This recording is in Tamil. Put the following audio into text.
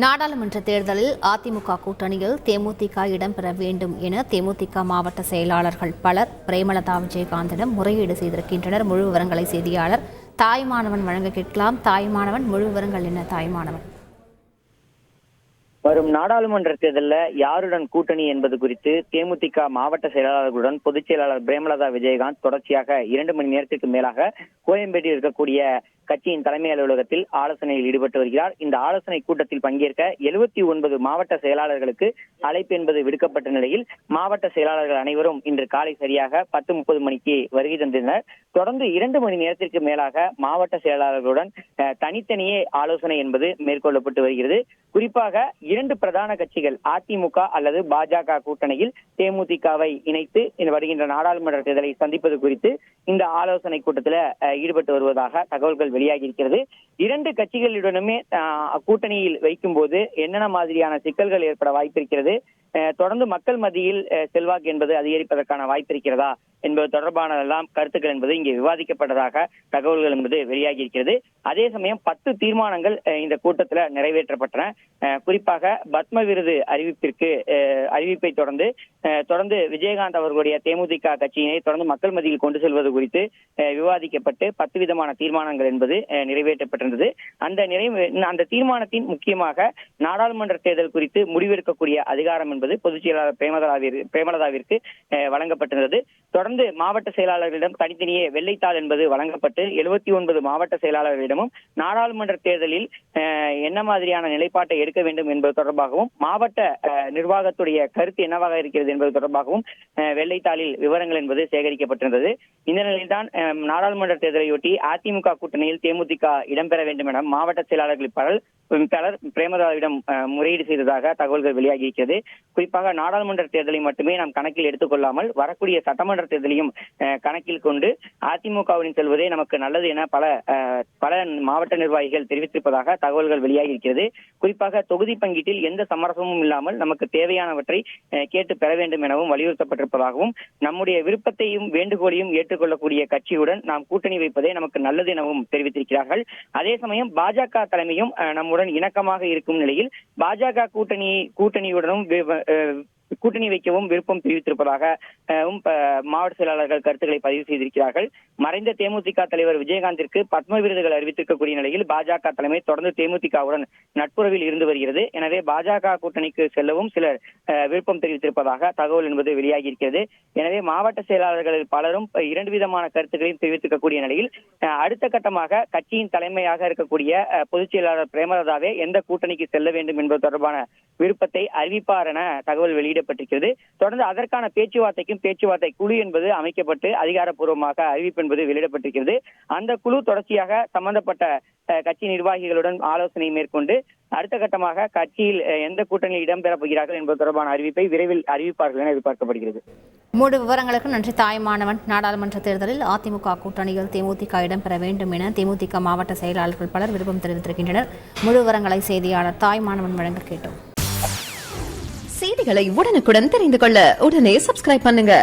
நாடாளுமன்ற தேர்தலில் அதிமுக கூட்டணியில் தேமுதிக இடம்பெற வேண்டும் என தேமுதிக மாவட்ட செயலாளர்கள் பலர் பிரேமலதா விஜயகாந்திடம் முறையீடு செய்திருக்கின்றனர். முழு விவரங்களை செய்தியாளர் தாய்மானவன் வழங்க கேட்கலாம். தாய்மானவன், முழு விவரங்கள் என்ன? தாய்மானவன், வரும் நாடாளுமன்ற தேர்தலில் யாருடன் கூட்டணி என்பது குறித்து தேமுதிக மாவட்ட செயலாளர்களுடன் பொதுச் செயலாளர் பிரேமலதா விஜயகாந்த் தொடர்ச்சியாக 2 மணி நேரத்திற்கு மேலாக கோயம்பேட்டில் இருக்கக்கூடிய கட்சியின் தலைமை அலுவலகத்தில் ஆலோசனையில் ஈடுபட்டு வருகிறார். இந்த ஆலோசனை கூட்டத்தில் பங்கேற்க 79 மாவட்ட செயலாளர்களுக்கு அழைப்பு என்பது விடுக்கப்பட்ட நிலையில் மாவட்ட செயலாளர்கள் அனைவரும் இன்று காலை சரியாக 10:30 மணிக்கு வருகை தந்திருந்தனர். தொடர்ந்து 2 மணி நேரத்திற்கு மேலாக மாவட்ட செயலாளர்களுடன் தனித்தனியே ஆலோசனை என்பது மேற்கொள்ளப்பட்டு வருகிறது. குறிப்பாக 2 பிரதான கட்சிகள் அதிமுக அல்லது பாஜக கூட்டணியில் தேமுதிகவை இணைத்து வருகின்ற நாடாளுமன்ற தேர்தலை சந்திப்பது குறித்து இந்த ஆலோசனை கூட்டத்தில் ஈடுபட்டு வருவதாக தகவல்கள் வெளியாகி இருக்கிறது. 2 கட்சிகளுடனுமே கூட்டணியில் வைக்கும் போது என்னென்ன மாதிரியான சிக்கல்கள் ஏற்பட வாய்ப்பிருக்கிறது, தொடர்ந்து மக்கள் மத்தியில் செல்வாக்கு என்பது அதிகரிப்பதற்கான வாய்ப்பு இருக்கிறதா என்பது தொடர்பான கருத்துக்கள் என்பது இங்கே விவாதிக்கப்பட்டதாக தகவல்கள் என்பது வெளியாகி இருக்கிறது. அதே சமயம் 10 தீர்மானங்கள் இந்த கூட்டத்தில் நிறைவேற்றப்பட்டன. குறிப்பாக பத்ம விருது அறிவிப்பை தொடர்ந்து விஜயகாந்த் அவர்களுடைய தேமுதிக கட்சியினை தொடர்ந்து மக்கள் மத்தியில் கொண்டு செல்வது குறித்து விவாதிக்கப்பட்டு 10 விதமான தீர்மானங்கள் என்பது நிறைவேற்றப்பட்டிருந்தது. அந்த தீர்மானத்தின் முக்கியமாக நாடாளுமன்ற தேர்தல் குறித்து முடிவெடுக்கக்கூடிய அதிகாரம் என்பது பொதுச் செயலாளர் பிரேமலதாவிற்கு வழங்கப்பட்டிருந்தது. தொடர்ந்து மாவட்ட செயலாளர்களிடம் தனித்தனியே வெள்ளைத்தாள் என்பது வழங்கப்பட்டு 79 மாவட்ட செயலாளர்களிடமும் நாடாளுமன்ற தேர்தலில் என்ன மாதிரியான நிலைப்பாட்டை எடுக்க வேண்டும் என்பது தொடர்பாகவும் மாவட்ட நிர்வாகத்துடைய கருத்து என்னவாக இருக்கிறது என்பது தொடர்பாகவும் வெள்ளைத்தாளில் விவரங்கள் என்பது சேகரிக்கப்பட்டிருந்தது. இந்த நிலையில்தான் நாடாளுமன்ற தேர்தலையொட்டி அதிமுக கூட்டணியில் தேமுதிக இடம்பெற வேண்டும் என மாவட்ட செயலாளர்கள் பலர் பிரேமலதாவிடம் முறையீடு செய்ததாக தகவல்கள் வெளியாகி இருக்கிறது. குறிப்பாக நாடாளுமன்ற தேர்தலை மட்டுமே நாம் கணக்கில் எடுத்துக்கொள்ளாமல் வரக்கூடிய சட்டமன்ற தேர்தலையும் கணக்கில் கொண்டு அதிமுகவுடன் செல்வதே நமக்கு நல்லது என பல மாவட்ட நிர்வாகிகள் தெரிவித்திருப்பதாக தகவல்கள் வெளியாகி இருக்கிறது. குறிப்பாக தொகுதி பங்கீட்டில் எந்த சமரசமும் இல்லாமல் நமக்கு தேவையானவற்றை கேட்டு பெற வேண்டும் எனவும் வலியுறுத்தப்பட்டிருப்பதாகவும் நம்முடைய விருப்பத்தையும் வேண்டுகோளையும் ஏற்றுக்கொள்ளக்கூடிய கட்சியுடன் நாம் கூட்டணி வைப்பதே நமக்கு நல்லது எனவும் தெரிவித்திருக்கிறார்கள். அதே சமயம் பாஜக தலைமையும் நம்முடன் இணக்கமாக இருக்கும் நிலையில் பாஜக கூட்டணியுடனும் கூட்டணி வைக்கவும் விருப்பம் தெரிவித்திருப்பதாக மாவட்ட செயலாளர்கள் கருத்துக்களை பதிவு செய்திருக்கிறார்கள். மறைந்த தேமுதிக தலைவர் விஜயகாந்திற்கு பத்ம விருதுகள் அறிவித்திருக்கக்கூடிய நிலையில் பாஜக தலைமை தொடர்ந்து தேமுதிகவுடன் நட்புறவில் இருந்து வருகிறது. எனவே பாஜக கூட்டணிக்கு செல்லவும் சிலர் விருப்பம் தெரிவித்திருப்பதாக தகவல் என்பது வெளியாகி இருக்கிறது. எனவே மாவட்ட செயலாளர்கள் பலரும் 2 விதமான கருத்துக்களையும் தெரிவித்திருக்கக்கூடிய நிலையில் அடுத்த கட்டமாக கட்சியின் தலைமையாக இருக்கக்கூடிய பொதுச் செயலாளர் பிரேமலதாவே எந்த கூட்டணிக்கு செல்ல வேண்டும் என்பது தொடர்பான விருப்பத்தை அறிவிப்பார் என தகவல் வெளியிடப்பட்டிருக்கிறது. தொடர்ந்து அதற்கான பேச்சுவார்த்தை குழு என்பது அமைக்கப்பட்டு அதிகாரப்பூர்வமாக அறிவிப்பு என்பது வெளியிடப்பட்டிருக்கிறது. அந்த குழு தொடர்ச்சியாக சம்பந்தப்பட்ட கட்சி நிர்வாகிகளுடன் ஆலோசனை மேற்கொண்டு அடுத்த கட்டமாக கட்சியில் எந்த கூட்டணியில் இடம்பெறப் போகிறார்கள் என்பது தொடர்பான அறிவிப்பை விரைவில் அறிவிப்பார்கள் என எதிர்பார்க்கப்படுகிறது. முழு விவரங்களுக்கு நன்றி தாய்மானவன். நாடாளுமன்ற தேர்தலில் அதிமுக கூட்டணியில் தேமுதிக இடம்பெற வேண்டும் என தேமுதிக மாவட்ட செயலாளர்கள் பலர் விருப்பம் தெரிவித்திருக்கின்றனர். முழு விவரங்களை செய்தியாளர் தாய்மானவன் வழங்க கேட்டோம். செய்திகளை உடனுக்குடன் தெரிந்து கொள்ள உடனே சப்ஸ்கிரைப் பண்ணுங்க.